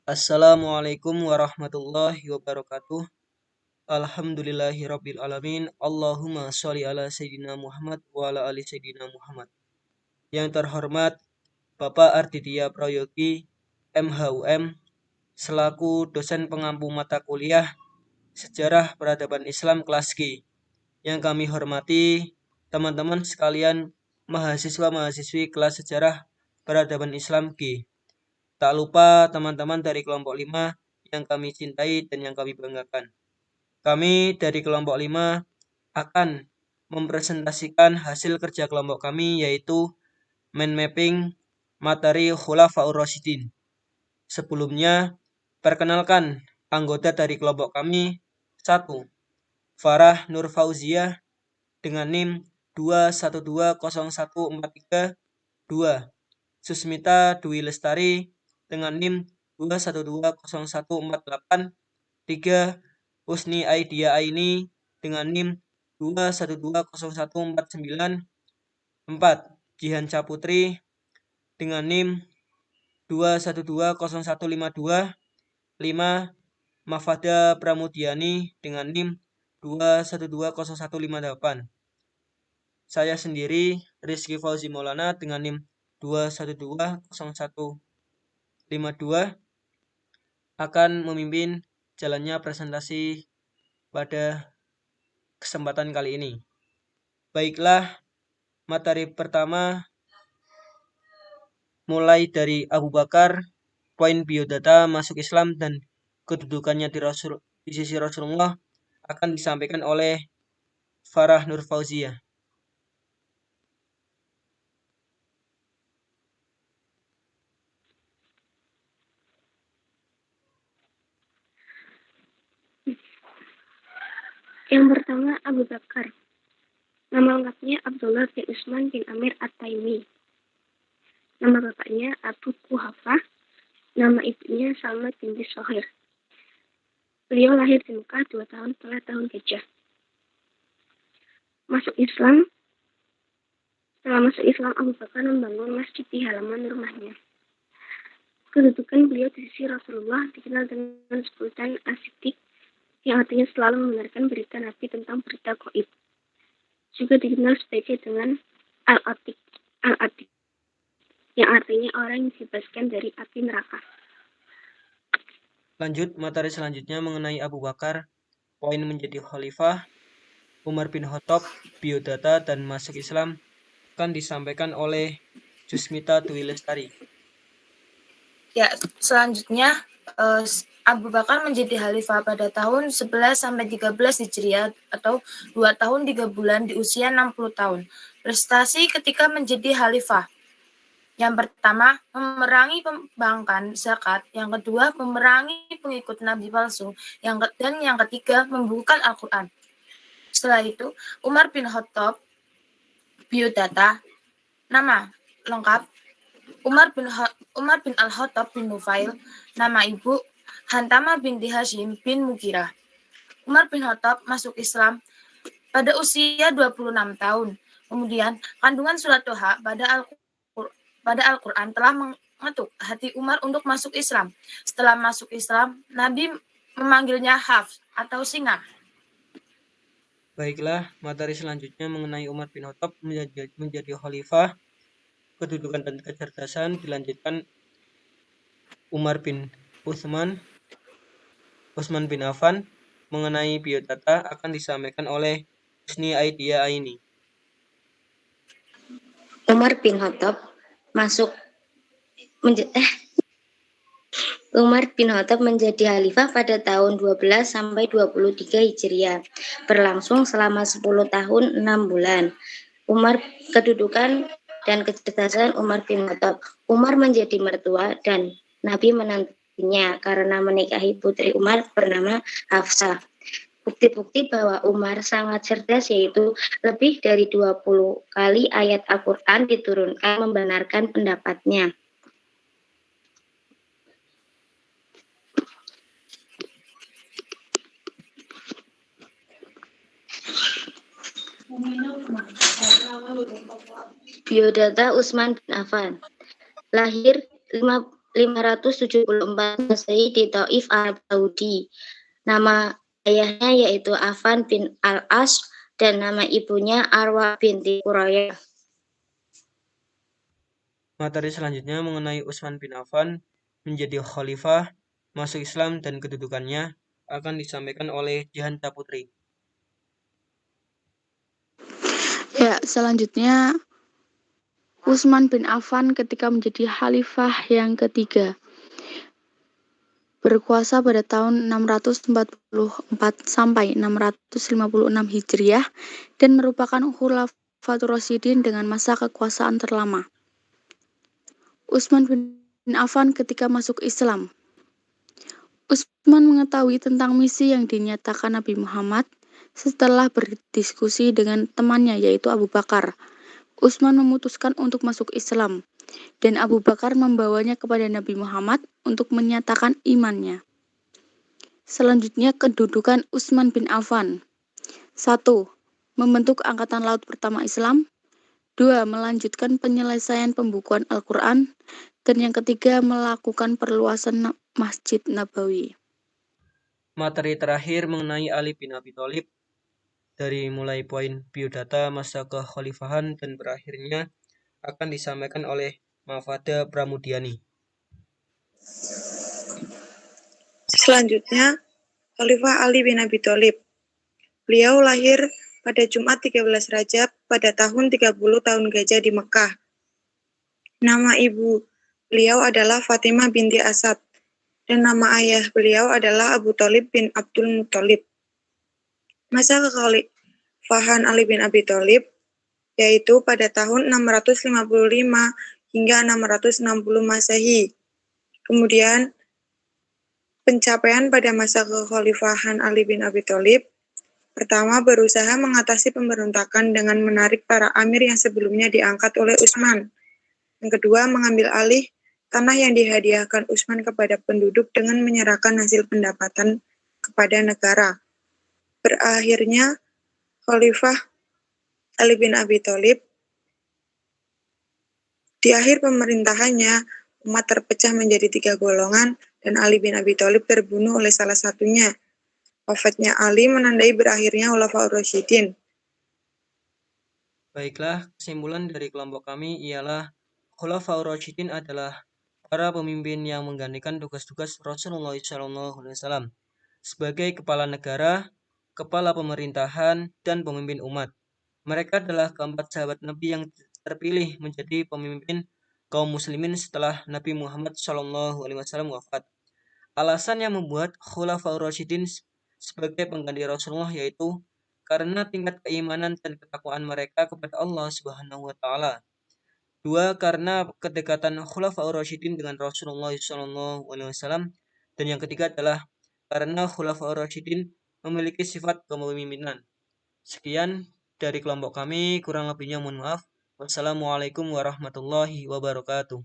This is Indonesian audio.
Assalamualaikum warahmatullahi wabarakatuh. Alhamdulillahirabbil alamin. Allahumma sholli ala sayyidina Muhammad wa ala ali sayyidina Muhammad. Yang terhormat Bapak Arditya Prayogi, MHUM, selaku dosen pengampu mata kuliah Sejarah Peradaban Islam kelas G. Yang kami hormati teman-teman sekalian mahasiswa-mahasiswi kelas Sejarah Peradaban Islam G. Tak lupa teman-teman dari kelompok 5 yang kami cintai dan yang kami banggakan. Kami dari kelompok 5 akan mempresentasikan hasil kerja kelompok kami, yaitu mind mapping materi Khulafaur Rasyidin. Sebelumnya, perkenalkan anggota dari kelompok kami. 1. Farah Nur Fauziah dengan NIM 2120143. 2. Susmita Dwi Lestari dengan NIM 2120148. 3. Husni Aidia Aini dengan NIM 2120149. 4. Jihan Caputri dengan NIM 2120152. 5. Mafada Pramudiani dengan NIM 2120158. Saya sendiri, Rizky Fauzi Maulana dengan NIM 2120152 akan memimpin jalannya presentasi pada kesempatan kali ini. Baiklah, materi pertama mulai dari Abu Bakar, poin biodata masuk Islam dan kedudukannya di sisi Rasulullah akan disampaikan oleh Farah Nur Fauziah. Yang pertama, Abu Bakar. Nama lengkapnya Abdullah bin Utsman bin Amir At-Taimi. Nama bapaknya Abu Quhafah. Nama ibunya Salma binti Sohir. Beliau lahir di Mekah 2 tahun setelah tahun Gajah. Setelah masuk Islam, Abu Bakar membangun masjid di halaman rumahnya. Kedudukan beliau di sisi Rasulullah dikenal dengan sebutan As-Siddiq, yang artinya selalu membenarkan berita Nabi tentang berita gaib. Juga dikenal sebagai dengan Al-Atiq, yang artinya orang yang dibebaskan dari api neraka. Lanjut, materi selanjutnya mengenai Abu Bakar, poin menjadi khalifah, Umar bin Khattab, biodata dan masuk Islam akan disampaikan oleh Jusmita Dwi Lestari. Ya, selanjutnya Abu Bakar menjadi khalifah pada tahun 11 sampai 13 Hijriah atau 2 tahun 3 bulan di usia 60 tahun. Prestasi ketika menjadi khalifah. Yang pertama, memerangi pembangkang zakat. Yang kedua, memerangi pengikut nabi palsu. Dan yang ketiga, membukukan Al-Quran. Setelah itu, Umar bin Khattab, biodata, nama lengkap Umar bin Al-Khattab bin Nufail, nama ibu Hantama binti Hashim bin Mughirah. Umar bin Khattab masuk Islam pada usia 26 tahun. Kemudian, kandungan surat Toha pada Al-Quran telah mengetuk hati Umar untuk masuk Islam. Setelah masuk Islam, Nabi memanggilnya Hafs atau singa. Baiklah, materi selanjutnya mengenai Umar bin Khattab menjadi khalifah, kedudukan dan kecerdasan dilanjutkan Umar bin Utsman bin Affan. Mengenai biodata akan disampaikan oleh Husni Aidia Aini. Umar bin Khattab menjadi khalifah pada tahun 12 sampai 23 Hijriah, berlangsung selama 10 tahun 6 bulan. Kedudukan dan kecerdasan Umar bin Khattab. Umar menjadi mertua dan Nabi menantunya karena menikahi putri Umar bernama Hafsah. Bukti-bukti bahwa Umar sangat cerdas yaitu lebih dari 20 kali ayat Al-Quran diturunkan membenarkan pendapatnya. Biodata Utsman bin Affan. Lahir 574 Masehi di Taif, Arab Saudi. Nama ayahnya yaitu Affan bin Al-As dan nama ibunya Arwa binti Qurayyah. Materi selanjutnya mengenai Utsman bin Affan menjadi khalifah, masuk Islam dan kedudukannya akan disampaikan oleh Jihanta Putri. Ya, selanjutnya Utsman bin Affan ketika menjadi khalifah yang ketiga. Berkuasa pada tahun 644 sampai 656 Hijriah dan merupakan Khulafatur Rasyidin dengan masa kekuasaan terlama. Utsman bin Affan ketika masuk Islam. Utsman mengetahui tentang misi yang dinyatakan Nabi Muhammad setelah berdiskusi dengan temannya yaitu Abu Bakar. Utsman memutuskan untuk masuk Islam, dan Abu Bakar membawanya kepada Nabi Muhammad untuk menyatakan imannya. Selanjutnya, kedudukan Utsman bin Affan. 1. Membentuk Angkatan Laut pertama Islam. 2. Melanjutkan penyelesaian pembukuan Al-Quran. Dan yang ketiga, melakukan perluasan Masjid Nabawi. Materi terakhir mengenai Ali bin Abi Thalib, dari mulai poin biodata masa kekhalifahan dan berakhirnya akan disampaikan oleh Mafada Pramudiani. Selanjutnya, Khalifah Ali bin Abi Thalib. Beliau lahir pada Jumat 13 Rajab pada tahun 30 tahun Gajah di Mekah. Nama ibu beliau adalah Fatimah binti Asad, dan nama ayah beliau adalah Abu Thalib bin Abdul Muthalib. Masa kekhalifahan Ali bin Abi Thalib yaitu pada tahun 655 hingga 660 Masehi. Kemudian pencapaian pada masa kekhalifahan Ali bin Abi Thalib, pertama berusaha mengatasi pemberontakan dengan menarik para amir yang sebelumnya diangkat oleh Utsman. Yang kedua, mengambil alih tanah yang dihadiahkan Utsman kepada penduduk dengan menyerahkan hasil pendapatan kepada negara. Berakhirnya Khalifah Ali bin Abi Thalib. Di akhir pemerintahannya, umat terpecah menjadi 3 golongan dan Ali bin Abi Thalib terbunuh oleh salah satunya. Wafatnya Ali menandai berakhirnya Khulafaur Rasyidin. Baiklah, kesimpulan dari kelompok kami ialah Khulafaur Rasyidin adalah para pemimpin yang menggantikan tugas-tugas Rasulullah SAW sebagai kepala negara, kepala pemerintahan, dan pemimpin umat. Mereka adalah keempat sahabat Nabi yang terpilih menjadi pemimpin kaum muslimin setelah Nabi Muhammad SAW wafat. Alasan yang membuat Khulafaur Rasyidin sebagai pengganti Rasulullah yaitu karena tingkat keimanan dan ketakwaan mereka kepada Allah Subhanahu wa taala. 2. Karena kedekatan Khulafaur Rasyidin dengan Rasulullah SAW. Dan yang ketiga adalah karena Khulafaur Rasyidin memiliki sifat kepemimpinan. Sekian dari kelompok kami, kurang lebihnya mohon maaf. Wassalamualaikum warahmatullahi wabarakatuh.